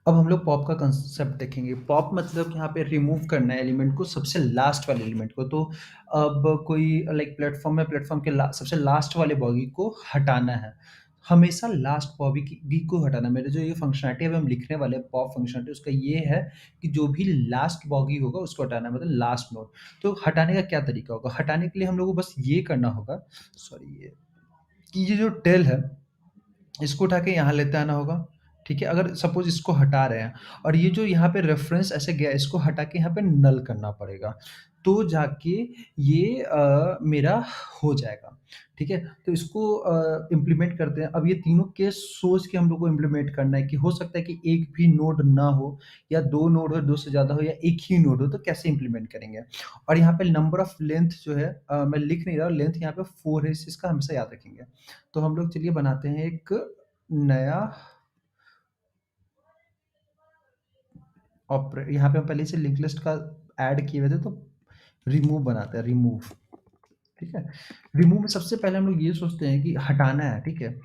अब हम लोग पॉप का कंसेप्ट देखेंगे। पॉप मतलब यहाँ पे रिमूव करना है एलिमेंट को, सबसे लास्ट वाले एलिमेंट को। तो अब कोई लाइक प्लेटफ़ॉर्म है, प्लेटफ़ॉर्म के सबसे लास्ट वाले बॉगी को हटाना है। हमेशा लास्ट बॉगी को हटाना है। मेरे जो ये फंक्शनैलिटी अभी हम लिखने वाले हैं पॉप फंक्शनैलिटी, उसका ये है कि जो भी लास्ट बॉगी होगा उसको हटाना है, मतलब लास्ट नोड। तो हटाने का क्या तरीका होगा? हटाने के लिए हम लोग को बस ये करना होगा, सॉरी ये, कि ये जो टेल है इसको उठा के यहाँ लेते आना होगा, ठीक है? अगर सपोज़ इसको हटा रहे हैं और ये जो यहाँ पे रेफ़रेंस ऐसे गया, इसको हटा के यहाँ पे नल करना पड़ेगा, तो जाके ये मेरा हो जाएगा, ठीक है? तो इसको इम्प्लीमेंट करते हैं। अब ये तीनों केस सोच के हम लोग को इम्प्लीमेंट करना है कि हो सकता है कि एक भी नोड ना हो या 2 नोड हो, 2 से ज़्यादा हो या एक ही नोड हो, तो कैसे इम्प्लीमेंट करेंगे? और यहाँ पे नंबर ऑफ़ लेंथ जो है मैं लिख नहीं रहा, लेंथ यहाँ पे 4 है, इस चीज़ का हमेशा याद रखेंगे। तो हम लोग चलिए बनाते हैं एक नया यहाँ पे हम पहले से लिंक लिस्ट का ऐड किए हुए थे, तो रिमूव बनाते हैं, रिमूव, ठीक है? रिमूव में सबसे पहले हम लोग ये सोचते हैं कि हटाना है, ठीक है?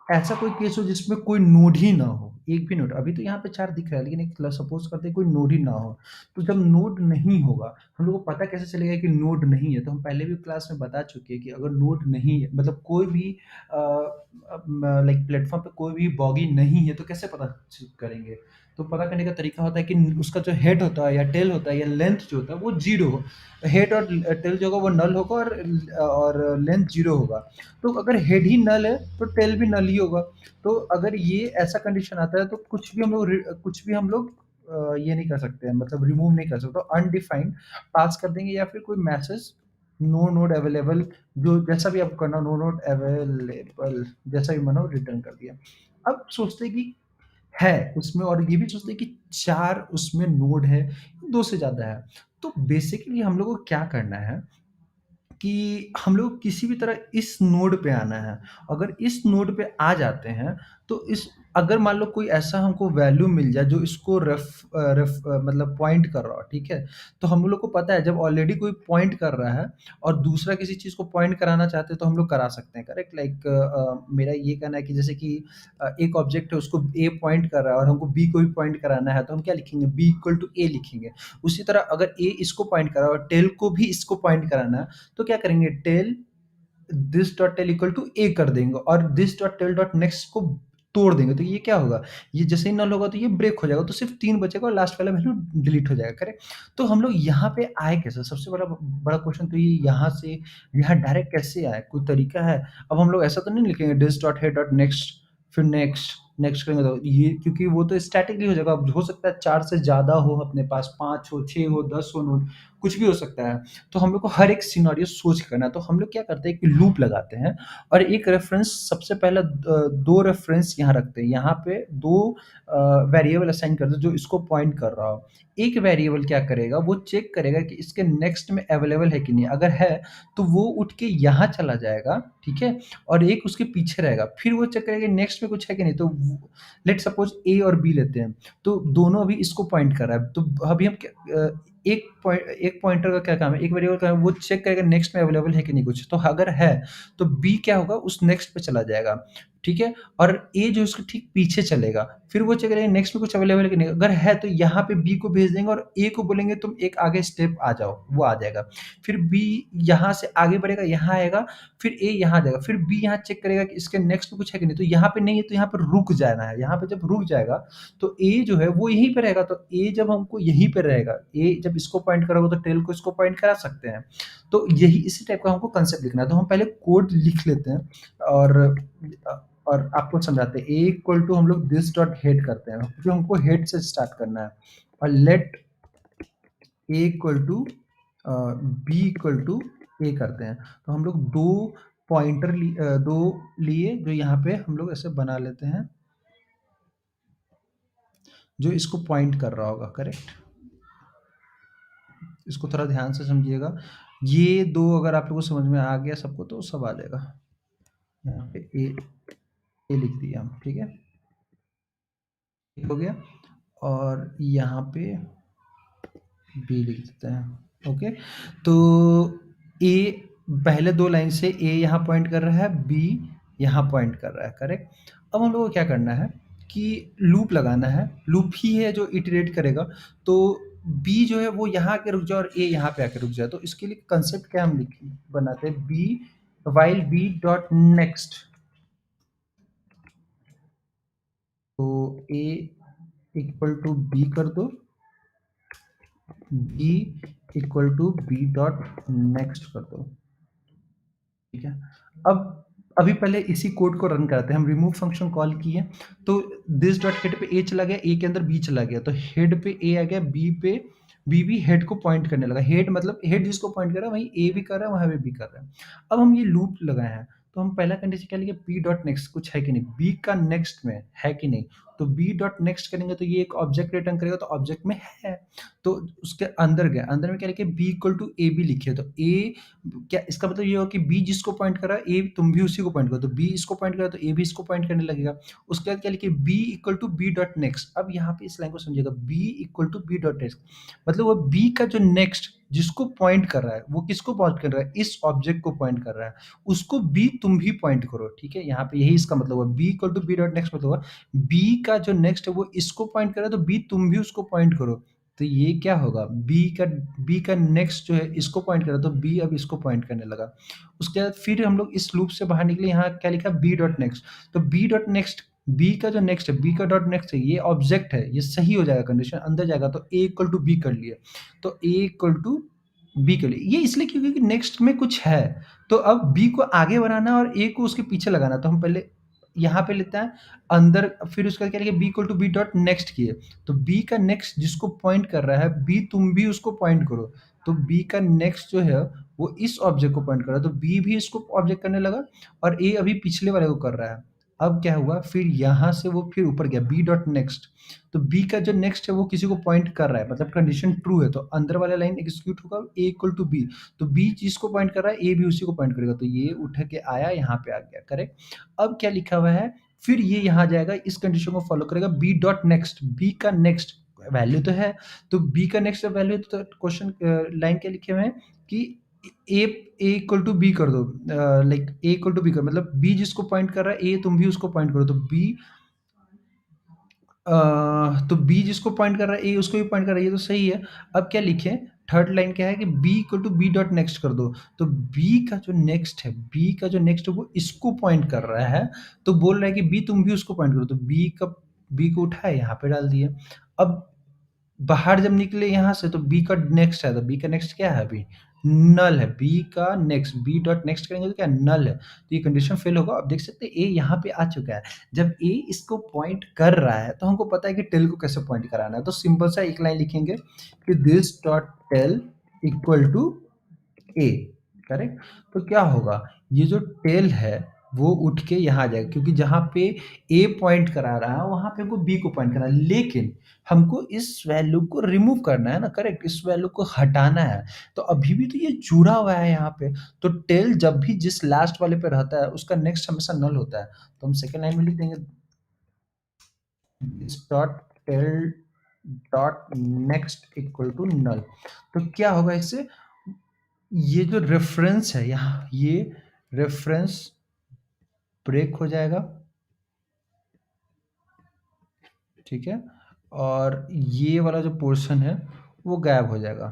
ऐसा कोई केस हो जिसमें कोई नोड ही ना हो, एक भी नोड। अभी तो यहाँ पे 4 दिख रहा है, लेकिन एक सपोज़ करते हैं कोई नोड ही ना हो। तो जब नोड नहीं होगा, हम लोग को पता कैसे चलेगा कि नोड नहीं है? तो हम पहले भी क्लास में बता चुके हैं कि अगर नोड नहीं है, मतलब कोई भी लाइक प्लेटफ़ॉर्म पे कोई भी बॉगी नहीं है, तो कैसे पता करेंगे? तो पता करने का तरीका होता है कि उसका जो हेड होता है या टेल होता है या लेंथ जो होता है वो 0 हो। हेड और टेल जो होगा वो नल होगा और लेंथ 0 होगा। तो अगर हेड ही नल है तो टेल भी नल ही होगा। तो अगर ये ऐसा कंडीशन आता है तो कुछ भी हम लोग ये नहीं कर सकते हैं, मतलब रिमूव नहीं कर सकते। अनडिफाइंड पास कर देंगे या फिर कोई मैसेज नो नोड अवेलेबल, जो जैसा भी आपको करना, नो नोड अवेलेबल जैसा भी मानो रिटर्न कर दिया। अब सोचते हैं कि है उसमें, और ये भी सोचते हैं कि 4 उसमें नोड है, 2 से ज़्यादा है। तो बेसिकली हम लोग को क्या करना है कि हम लोग किसी भी तरह इस नोड पे आना है। अगर इस नोड पे आ जाते हैं, तो इस अगर मान लो कोई ऐसा हमको वैल्यू मिल जाए जो इसको मतलब पॉइंट कर रहा हो, ठीक है? तो हम लोग को पता है जब ऑलरेडी कोई पॉइंट कर रहा है और दूसरा किसी चीज़ को पॉइंट कराना चाहते हैं तो हम लोग करा सकते हैं, करेक्ट? लाइक मेरा ये कहना है कि जैसे कि एक ऑब्जेक्ट है, उसको ए पॉइंट कर रहा है और हमको बी को भी पॉइंट कराना है, तो हम क्या लिखेंगे? बी इक्वल टू ए लिखेंगे। उसी तरह अगर ए इसको पॉइंट कर रहा है और टेल को भी इसको पॉइंट कराना है, तो क्या करेंगे? Tail this dot tail equal to a कर देंगे और this dot tail dot next को तोड़ देंगे। तो ये क्या होगा? ये जैसे ही नल होगा तो ये ब्रेक हो जाएगा, तो सिर्फ 3 बचेगा और लास्ट वाला वैल्यू डिलीट हो जाएगा, करेक्ट? तो हम लोग यहाँ पे आए कैसे? सबसे बड़ा बड़ा क्वेश्चन तो ये यहाँ से यहाँ डायरेक्ट कैसे आए? कोई तरीका है? अब हम लोग ऐसा तो नहीं लिखेंगे this dot head dot next, फिर नेक्स्ट, नेक्स्ट करेंगे तो ये, क्योंकि वो तो स्टैटिकली हो जाएगा। अब हो सकता है 4 से ज़्यादा हो अपने पास, 5 हो, 6 हो, 10 हो नोड, कुछ भी हो सकता है। तो हम लोग को हर एक सिनेरियो सोच के करना है। तो हम लोग क्या करते हैं कि लूप लगाते हैं और एक रेफरेंस, सबसे पहला 2 रेफरेंस यहाँ रखते हैं। यहाँ पे 2 वेरिएबल असाइन करते हैं जो इसको पॉइंट कर रहा हो। एक वेरिएबल क्या करेगा, वो चेक करेगा कि इसके नेक्स्ट में अवेलेबल है कि नहीं। अगर है तो वो उठ के यहाँ चला जाएगा, ठीक है? और एक उसके पीछे रहेगा। फिर वो चेक करेगा नेक्स्ट में कुछ है कि नहीं। तो लेट्स सपोज ए और बी लेते हैं, तो दोनों अभी इसको पॉइंट कर रहा है। तो अभी हम एक पॉइंटर का क्या काम है, एक वेरिएबल का है, वो चेक करेगा नेक्स्ट में अवेलेबल है कि नहीं कुछ। तो अगर है तो बी क्या होगा, उस नेक्स्ट पे चला जाएगा, ठीक है? और ए जो उसके ठीक पीछे चलेगा, फिर वो चेक करेगा नेक्स्ट में कुछ अवेलेबल है कि नहीं। अगर है तो यहाँ पे बी को भेज देंगे और ए को बोलेंगे तुम एक आगे स्टेप आ जाओ, वो आ जाएगा। फिर बी यहाँ से आगे बढ़ेगा, यहाँ आएगा, फिर ए यहाँ आ जाएगा, फिर बी यहाँ चेक करेगा कि इसके नेक्स्ट में कुछ है कि नहीं। तो यहाँ पे नहीं है तो यहाँ पे रुक जाना है। यहाँ पे जब रुक जाएगा तो ए जो है वो यहीं पे रहेगा। तो ए जब हमको यहीं पे रहेगा, ए जब इसको पॉइंट करोगे तो टेल को इसको पॉइंट करा सकते हैं। तो यही इसी टाइप का हमको कंसेप्ट लिखना है। तो हम पहले कोड लिख लेते हैं और और आपको समझाते हैं। ए इक्वल टू हम लोग दिस डॉट हेड करते हैं क्योंकि हमको हेड से स्टार्ट करना है। और let a equal to b equal to a करते हैं। तो हम लोग दो दो लिए जो यहाँ पे हम लोग ऐसे बना लेते हैं, जो इसको पॉइंट कर रहा होगा, करेक्ट? इसको थोड़ा ध्यान से समझिएगा। ये दो अगर आप लोगों को समझ में आ गया सबको तो सब आ जाएगा। यहाँ पे ए लिख दिया हम, ठीक है? ठीक हो गया। और यहाँ पे बी लिख देते हैं, ओके? तो ए पहले 2 लाइन से ए यहाँ पॉइंट कर रहा है, बी यहाँ पॉइंट कर रहा है, करेक्ट? अब हम लोग को क्या करना है कि लूप लगाना है, लूप ही है जो इटरेट करेगा। तो बी जो है वो यहाँ आके रुक जाए और ए यहाँ पे आके रुक जाए। तो इसके लिए कंसेप्ट क्या हम लिख बनाते हैं, B while B dot next. तो ए इक्वल टू बी कर दो, B equal to B dot next कर दो। ठीक है। अब अभी पहले इसी कोड को रन करते हैं। हम रिमूव फंक्शन कॉल किए, तो दिस डॉट हेड पे ए चला गया, ए के अंदर बी चला गया, तो हेड पे ए आ गया, बी पे बी भी हेड को पॉइंट करने लगा। हेड मतलब हेड जिसको पॉइंट कर रहा है वहीं ए भी कर रहा है, वहां पे भी कर रहा है। अब हम ये लूप लगाए हैं, तो हम पहला कंडीशन क्या लिखे, बी डॉट नेक्स्ट कुछ है कि नहीं, बी का नेक्स्ट में है कि नहीं। तो बी डॉट नेक्स्ट करेंगे तो ये एक ऑब्जेक्ट रिटर्न करेगा, तो ऑब्जेक्ट में है। तो उसके अंदर गया, अंदर में क्या लिखे, B equal to A B लिखे। तो ए क्या इसका मतलब ये हो कि बी जिसको पॉइंट कर रहा है, ए तुम भी उसी को पॉइंट करो। तो बी इसको पॉइंट कर रहा है तो ए भी इसको पॉइंट करने लगेगा। उसके बाद क्या लिखिए, B equal to B dot next. अब यहाँ पे इस लाइन को समझिएगा, B equal to B dot next मतलब वो बी का जो नेक्स्ट जिसको पॉइंट कर रहा है, वो किसको पॉइंट कर रहा है, इस ऑब्जेक्ट को पॉइंट कर रहा है, उसको बी तुम भी पॉइंट करो। ठीक है, यहाँ पे यही इसका मतलब हुआ, B equal to B dot next मतलब हुआ बी का जो नेक्स्ट है वो इसको पॉइंट कर रहा है, तो बी तुम भी उसको पॉइंट करो। तो ये क्या होगा, बी का नेक्स्ट जो है इसको पॉइंट कर रहा है, तो बी अब इसको पॉइंट करने लगा। उसके बाद फिर हम लोग इस लूप से बाहर निकले, यहाँ क्या लिखा, बी डॉट नेक्स्ट। तो बी डॉट नेक्स्ट, बी का जो नेक्स्ट है, बी का डॉट नेक्स्ट है, ये ऑब्जेक्ट है, ये सही हो जाएगा, कंडीशन अंदर जाएगा। तो ए इक्वल टू बी कर लिए, तो ए इक्वल टू बी के लिए, ये इसलिए क्योंकि नेक्स्ट में कुछ है। तो अब बी को आगे बढ़ाना और ए को उसके पीछे लगाना, तो हम पहले यहाँ पे लेते हैं अंदर, फिर उसका क्या लिखे, B equal to B dot next किए। तो बी का नेक्स्ट जिसको पॉइंट कर रहा है, बी तुम भी उसको पॉइंट करो। तो बी का नेक्स्ट जो है वो इस ऑब्जेक्ट को पॉइंट कर रहा है, तो बी भी इसको ऑब्जेक्ट करने लगा और ए अभी पिछले वाले को कर रहा है। अब क्या हुआ, फिर यहाँ से वो फिर ऊपर गया, बी डॉट नेक्स्ट। तो बी का जो नेक्स्ट है वो किसी को पॉइंट कर रहा है, मतलब कंडीशन ट्रू है, तो अंदर वाला लाइन एग्जीक्यूट होगा, ए इक्वल टू बी। तो बी जिसको पॉइंट कर रहा है, ए भी उसी को पॉइंट करेगा, तो ये उठ के आया यहाँ पे आ गया, करेक्ट। अब क्या लिखा हुआ है, फिर ये यहाँ जाएगा, इस कंडीशन को फॉलो करेगा, बी डॉट नेक्स्ट, बी का नेक्स्ट वैल्यू तो है, तो बी का नेक्स्ट वैल्यू, तो क्वेश्चन लाइन क्या लिखे हुए हैं कि A A equal to B कर दो, like A equal to B कर, मतलब बी जिसको पॉइंट कर रहा है, ए तुम भी उसको पॉइंट करो। तो बी तो बी जिसको पॉइंट कर रहा है, ए उसको भी पॉइंट कर रहा है, ये तो सही है। अब क्या लिखें, थर्ड लाइन क्या है कि B equal to B dot next कर दो। तो बी का जो नेक्स्ट है, बी का जो नेक्स्ट है वो इसको पॉइंट कर रहा है, तो बोल रहा है कि बी तुम भी उसको पॉइंट करो। तो बी को उठाए यहाँ पे डाल दिए। अब बाहर जब निकले यहाँ से, तो बी का नेक्स्ट है, तो बी का नेक्स्ट क्या है, अभी नल है। बी का नेक्स्ट, बी डॉट नेक्स्ट करेंगे तो क्या नल है, तो ये कंडीशन फेल होगा। अब देख सकते हैं ए यहाँ पे आ चुका है। जब ए इसको पॉइंट कर रहा है तो हमको पता है कि टेल को कैसे पॉइंट कराना है, तो सिंपल सा एक लाइन लिखेंगे कि this dot tail equal to A, correct. तो क्या होगा, ये जो टेल है वो उठ के यहाँ आ जाएगा, क्योंकि जहाँ पे ए पॉइंट करा रहा है वहां पे हमको बी को पॉइंट करना है, लेकिन हमको इस वैल्यू को रिमूव करना है ना, करेक्ट, इस वैल्यू को हटाना है। तो अभी भी तो ये जुड़ा हुआ है यहाँ पे, तो टेल जब भी जिस लास्ट वाले पे रहता है उसका नेक्स्ट हमेशा नल होता है। तो हम सेकेंड लाइन में लिख देंगे this dot tail dot next equal to null. तो क्या होगा इससे, ये जो रेफरेंस है यहाँ, ये रेफरेंस ब्रेक हो जाएगा, ठीक है, और ये वाला जो पोर्शन है वो गायब हो जाएगा,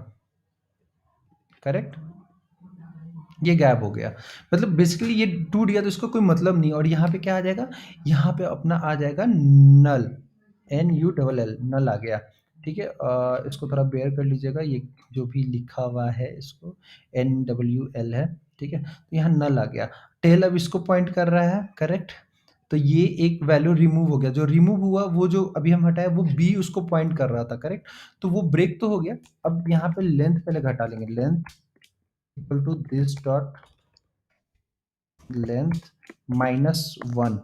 करेक्ट। ये गायब हो गया, मतलब बेसिकली ये टूट गया, तो इसका कोई मतलब नहीं। और यहाँ पे क्या आ जाएगा, यहाँ पे अपना आ जाएगा नल, NULL, नल आ गया। ठीक है, इसको थोड़ा बेयर कर लीजिएगा, ये जो भी लिखा हुआ है इसको NWL है, ठीक है। तो यहाँ नल आ गया, टेल अब इसको पॉइंट कर रहा है, करेक्ट। तो ये एक वैल्यू रिमूव हो गया, जो रिमूव हुआ वो जो अभी हम हटाए वो बी उसको पॉइंट कर रहा था, करेक्ट। तो वो ब्रेक तो हो गया। अब यहाँ पे लेंथ पहले घटा लेंगे, length equal to this dot length -1,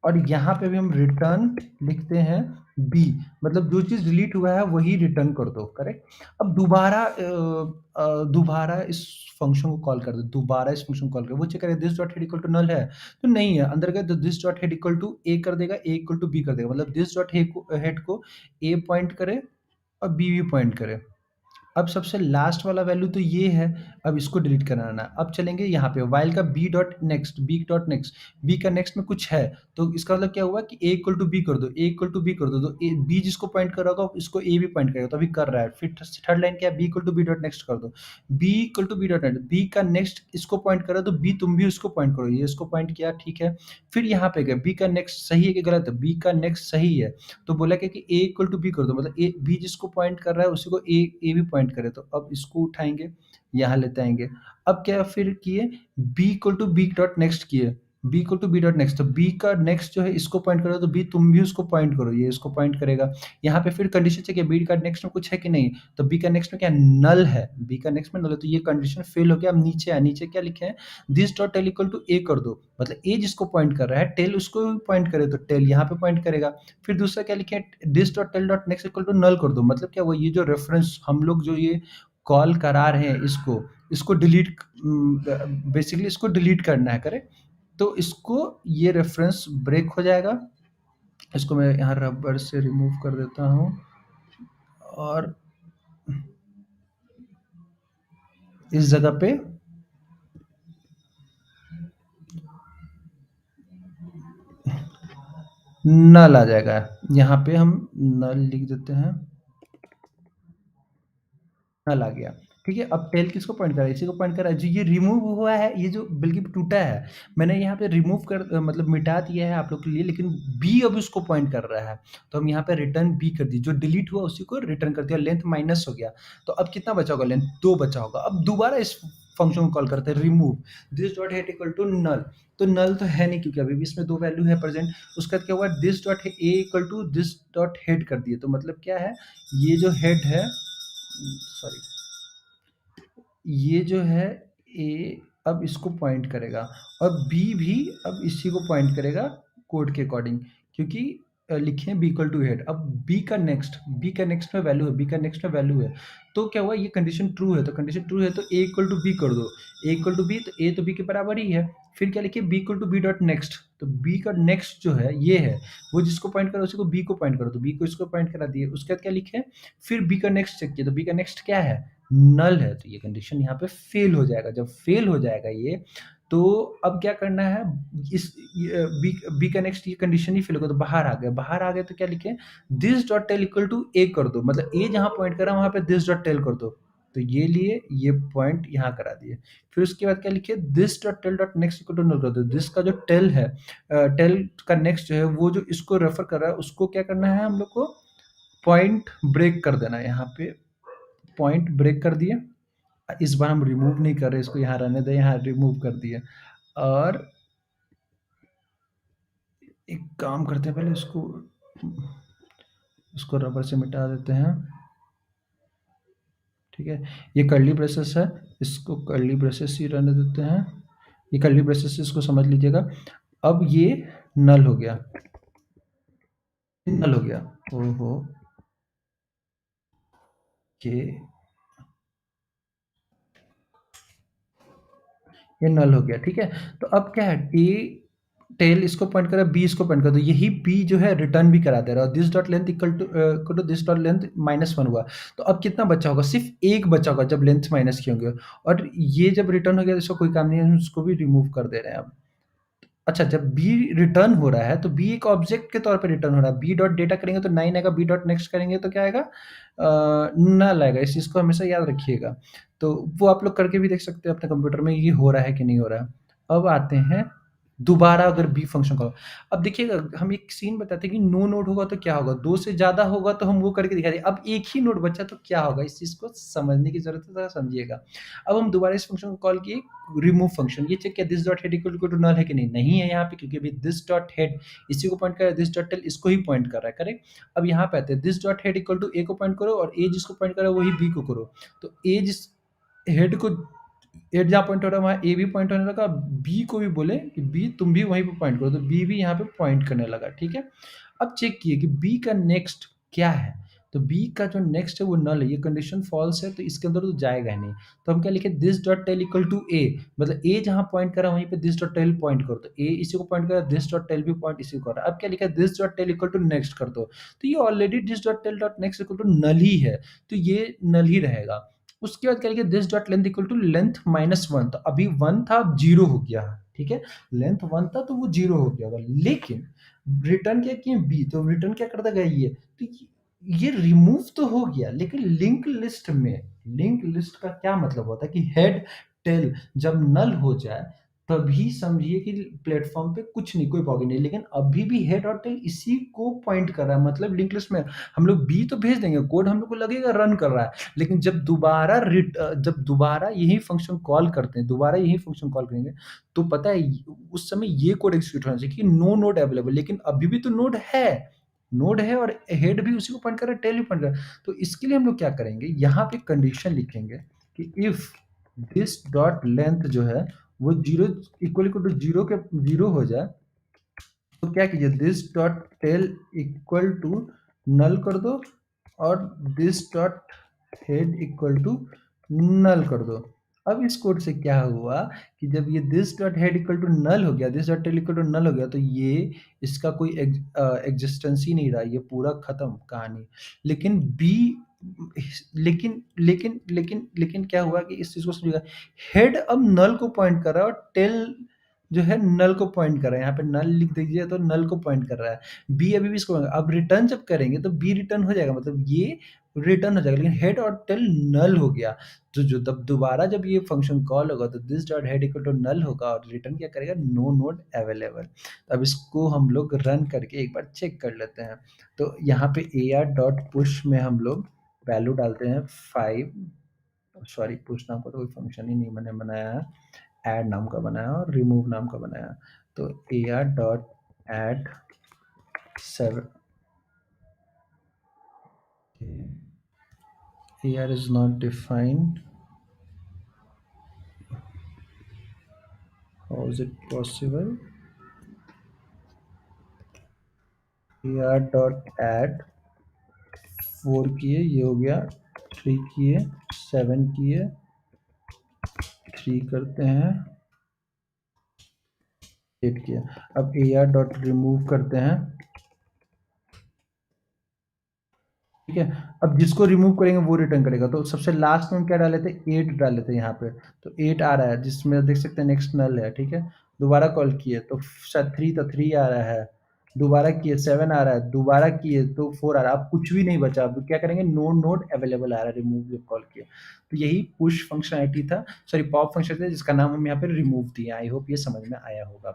और यहाँ पे भी हम रिटर्न लिखते हैं बी, मतलब जो चीज डिलीट हुआ है वही रिटर्न कर दो, करेक्ट। अब दोबारा इस फंक्शन को कॉल कर दो, दोबारा इस फंक्शन को कॉल कर, वो चेक करेगा this dot head equal to null है तो नहीं है, अंदर गए तो this dot head equal to a कर देगा, ए इक्वल टू बी कर देगा, मतलब दिस डॉट हेड को ए पॉइंट करे और बी भी पॉइंट करे। अब सबसे लास्ट वाला वैल्यू तो ये है, अब इसको डिलीट कराना है। अब चलेंगे यहाँ पे व्हाइल का बी का नेक्स्ट में कुछ है, तो इसका मतलब क्या हुआ कि a इक्वल टू बी कर दो, a इक्वल टू बी कर दो, तो बी जिसको पॉइंट कर रहा होगा इसको a भी पॉइंट करेगा, तो अभी कर रहा है। फिर थर्ड लाइन क्या है, B equal to B dot next कर दो, B equal to B dot next, B का नेक्स्ट इसको पॉइंट कर रहा है तो बी तुम भी उसको पॉइंट करो, ये इसको पॉइंट किया, ठीक है। फिर यहाँ पे गए, बी का नेक्स्ट सही है कि गलत है, बी का नेक्स्ट सही है, तो बोला क्या कि a इक्वल टू बी कर दो, मतलब ए बी जिसको पॉइंट कर रहा है उसी को ए भी पॉइंट करे, तो अब इसको उठाएंगे, यहाँ लेते आएंगे। अब क्या फिर किए, b equal to B dot next किए, b equal to B dot next, तो बी का नेक्स्ट जो है इसको पॉइंट करो, तो बी तुम भी उसको पॉइंट करो, ये इसको पॉइंट करेगा। यहाँ पे फिर कंडीशन चेक है, बी का नेक्स्ट में कुछ है कि नहीं, तो बी का नेक्स्ट में क्या नल है, बी का नेक्स्ट में नल है, तो ये कंडीशन फेल हो गया। अब नीचे है, नीचे क्या लिखे हैं, this dot tail equal to a कर दो, मतलब ए जिसको पॉइंट कर रहा है टेल उसको भी पॉइंट करे, तो टेल यहाँ पे पॉइंट करेगा। फिर दूसरा क्या लिखे हैं, this dot tail dot next equal to null कर दो, मतलब क्या हुआ, ये जो रेफरेंस हम लोग जो ये कॉल करा रहे हैं इसको डिलीट, बेसिकली इसको डिलीट करना है, करेक्ट। तो इसको ये रेफरेंस ब्रेक हो जाएगा, इसको मैं यहाँ रबर से रिमूव कर देता हूँ, और इस जगह पे नल आ जाएगा, यहाँ पे हम नल लिख देते हैं, नल आ गया, ठीक है। अब टेल किसको पॉइंट कर रहा है, इसी को पॉइंट कर रहा है, जो ये रिमूव हुआ है, ये जो बल्कि टूटा है, मैंने यहाँ पे रिमूव कर मतलब मिटा दिया है आप लोग के लिए, लेकिन बी अब उसको पॉइंट कर रहा है, तो हम यहाँ पे रिटर्न बी कर दी, जो डिलीट हुआ उसी को रिटर्न कर दिया, लेंथ माइनस हो गया, तो अब कितना बचा होगा, लेंथ 2 बचा होगा। अब दोबारा इस फंक्शन को कॉल करते हैं, remove this dot head equal to null, तो नल तो है नहीं क्योंकि अभी भी इसमें 2 वैल्यू है प्रेजेंट। उसका क्या हुआ, this dot A equal to this dot head कर दिए, तो मतलब क्या है, ये जो हेड है, सॉरी, ये जो है ए अब इसको पॉइंट करेगा, और बी भी अब इसी को पॉइंट करेगा कोड के अकॉर्डिंग, क्योंकि लिखे हैं बी इक्वल टू हेड। अब बी का नेक्स्ट में वैल्यू है, बी का नेक्स्ट में वैल्यू है, तो क्या हुआ, ये कंडीशन ट्रू है, तो कंडीशन ट्रू है तो ए इक्वल टू बी कर दो, ए इक्वल टू बी, तो ए तो बी के बराबर ही है। फिर क्या लिखिए, B equal to B dot next, तो बी का नेक्स्ट जो है ये है, वो जिसको पॉइंट करो उसी को बी को पॉइंट करो, तो बी को इसको पॉइंट करा दिए। उसके बाद क्या लिखे, फिर बी का नेक्स्ट चेक किया, तो बी का नेक्स्ट क्या है, नल है, तो ये कंडीशन यहाँ पे फेल हो जाएगा। जब फेल हो जाएगा ये, तो अब क्या करना है, इस बी बी का नेक्स्ट ये कंडीशन ही फेल होगा, तो बाहर आ गए तो क्या लिखे, this dot tail equal to a कर दो, मतलब ए जहाँ पॉइंट कर रहा है वहां पे दिस डॉट टेल कर दो, तो ये लिए ये पॉइंट यहाँ करा दिए। फिर उसके बाद क्या लिखे, this dot tail dot next equal to null कर दो, दिस का जो टेल है, टेल का नेक्स्ट जो है वो जो इसको रेफर कर रहा है उसको क्या करना है, हम लोग को पॉइंट ब्रेक कर देना है, यहाँ पे पॉइंट ब्रेक कर दिए। इस बार हम रिमूव नहीं कर रहे, इसको यहाँ रहने दें, यहाँ रिमूव कर दिए। और एक काम करते हैं, पहले इसको रबर से मिटा देते हैं, ठीक है। ये कर्ली ब्रेसेस है, इसको कर्ली ब्रेसेस ही रहने देते हैं, ये कर्ली ब्रेसेस इसको समझ लीजिएगा। अब ये नल हो गया, नल हो गया, ओहो, ये नल हो गया, ठीक है। तो अब क्या है, ए टेल इसको पॉइंट करा, बी इसको पॉइंट करा, तो यही बी जो है रिटर्न भी करा दे रहा है, this dot length equal to this dot length -1 हुआ, तो अब कितना बचा होगा, सिर्फ एक बचा होगा जब लेंथ माइनस किए होंगे, और ये जब रिटर्न हो गया तो इसका कोई काम नहीं है, हम उसको भी रिमूव कर दे रहे हैं अब। अच्छा, जब बी रिटर्न हो रहा है तो बी एक ऑब्जेक्ट के तौर पे रिटर्न हो रहा है, बी डॉट डेटा करेंगे तो 9 आएगा, बी डॉट नेक्स्ट करेंगे तो क्या आएगा, नल आएगा, इस चीज़ को हमेशा याद रखिएगा। तो वो आप लोग करके भी देख सकते हैं अपने कंप्यूटर में, ये हो रहा है कि नहीं हो रहा है। अब आते हैं दोबारा, अगर बी फंक्शन का, अब देखिएगा हम एक सीन बताते हैं कि नो नोड होगा तो क्या होगा, 2 से ज़्यादा होगा तो हम वो करके दिखा दें। अब एक ही नोड बचा तो क्या होगा, इस चीज़ को समझने की ज़रूरत है, ज़रा समझिएगा। अब हम दोबारा इस फंक्शन को कॉल किए, रिमूव फंक्शन, ये चेक किया this dot head equal to null है कि नहीं, नहीं है यहाँ पे, क्योंकि अभी दिस डॉट हेड इसी को पॉइंट कर रहा है, दिस डॉट टेल इसको ही पॉइंट कर रहा है, करेक्ट। अब यहाँ पे आते हैं, this dot head equal to a को पॉइंट करो, और ए जिसको पॉइंट कर रहा है वही बी को करो, तो ए जिस हेड को, हेड जहाँ पॉइंट हो रहा है वहाँ ए भी पॉइंट होने लगा, बी को भी बोले कि बी तुम भी वहीं पे पॉइंट करो, तो बी भी यहाँ पे पॉइंट करने लगा, ठीक है। अब चेक किए कि बी का नेक्स्ट क्या है, तो बी का जो नेक्स्ट है वो नल है, ये कंडीशन फॉल्स है तो इसके अंदर तो जाएगा ही नहीं। तो हम क्या लिखे, this dot tail equal to A, मतलब ए जहाँ पॉइंट कर रहा है वहीं पे दिस डॉट टेल पॉइंट कर दो, ए इसी को पॉइंट कर रहा है, दिस डॉट टेल भी पॉइंट इसी को कर रहा है। अब क्या लिखा है, this dot tail equal to next कर दो, तो ये already this dot tail dot next equal to null ही है, तो ये नल ही रहेगा। उसके बाद क्या लिखा, this dot length equal to length minus one, तो अभी वन था अब जीरो हो गया, ठीक है, लेंथ वन था तो वो जीरो हो गया होगा, लेकिन रिटर्न क्या किए बी, तो रिटर्न क्या करता गया ये, तो ये रिमूव तो हो गया, लेकिन लिंक लिस्ट में, लिंक लिस्ट का क्या मतलब होता है कि हेड टेल जब नल हो जाए तभी समझिए कि प्लेटफॉर्म पे कुछ नहीं, कोई पॉकेट नहीं, लेकिन अभी भी हेड और टेल इसी को पॉइंट कर रहा है, मतलब लिंक लिस्ट में हम लोग बी तो भेज देंगे, कोड हम लोग को लगेगा रन कर रहा है, लेकिन जब दोबारा यही फंक्शन कॉल करते हैं, दोबारा यही फंक्शन कॉल करेंगे, तो पता है उस समय ये कोड एग्जीक्यूट होना चाहिए कि नो नोड अवेलेबल, लेकिन अभी भी तो नोड है और हेड भी उसी को पॉइंट कर रहा है, टेल भी पॉइंट कर रहा है। तो इसके लिए हम लोग क्या करेंगे, यहाँ पे कंडीशन लिखेंगे कि इफ दिस डॉट लेंथ जो है वो जीरो इक्वल टू जीरो के जीरो हो जाए, तो क्या कीजिए, this dot tail equal to null कर दो और this dot head equal to null कर दो। अब इस कोड से क्या हुआ कि जब ये this dot head equal to null हो गया, this dot tail equal to null हो गया, तो ये इसका कोई एग्जिस्टेंस ही नहीं रहा, ये पूरा खत्म कहानी। लेकिन बी, लेकिन क्या हुआ कि इस चीज को समझिएगा, हेड अब नल को पॉइंट कर रहा है और टेल जो है नल को पॉइंट कर रहा है, यहाँ पे नल लिख दीजिए तो नल को पॉइंट कर रहा है, बी अभी भी इसको, अब रिटर्न जब करेंगे तो बी रिटर्न हो जाएगा, मतलब ये रिटर्न हो जाएगा, लेकिन हेड और टेल नल हो गया, तो जो तब दोबारा जब ये फंक्शन कॉल होगा तो this dot head equal to null होगा और रिटर्न क्या करेगा, नो नोड अवेलेबल। अब इसको हम लोग रन करके एक बार चेक कर लेते हैं। तो यहाँ पे ए आर डॉट पुश में हम लोग वैल्यू डालते हैं 5, सॉरी पुश नाम का तो कोई फंक्शन ही नहीं मैंने बनाया है, ऐड नाम का बनाया और रिमूव नाम का बनाया, तो A R dot add 7, AR is not defined. How is it possible? AR dot add 4 किए, ये हो गया 3 किए, 7 किए, 3 करते हैं, 8 किए। अब AR डॉट रिमूव करते हैं, ठीक है। अब जिसको रिमूव करेंगे वो रिटर्न करेगा, तो सबसे लास्ट में हम क्या डाले थे, 8 डाले थे यहाँ पे, तो 8 आ रहा है जिसमें देख सकते हैं नेक्स्ट नल है, ठीक है। दोबारा कॉल किए तो शायद 3 तो 3 आ रहा है, दोबारा किए 7 आ रहा है, दोबारा किए तो 4 आ रहा है, अब कुछ भी नहीं बचा, अब क्या करेंगे, नो नोड अवेलेबल आ रहा है रिमूव जब कॉल किए। तो यही पुश फंक्शनलिटी था, सॉरी पॉप फंक्शन था जिसका नाम हम यहाँ पे रिमूव दिए। आई होप ये समझ में आया होगा।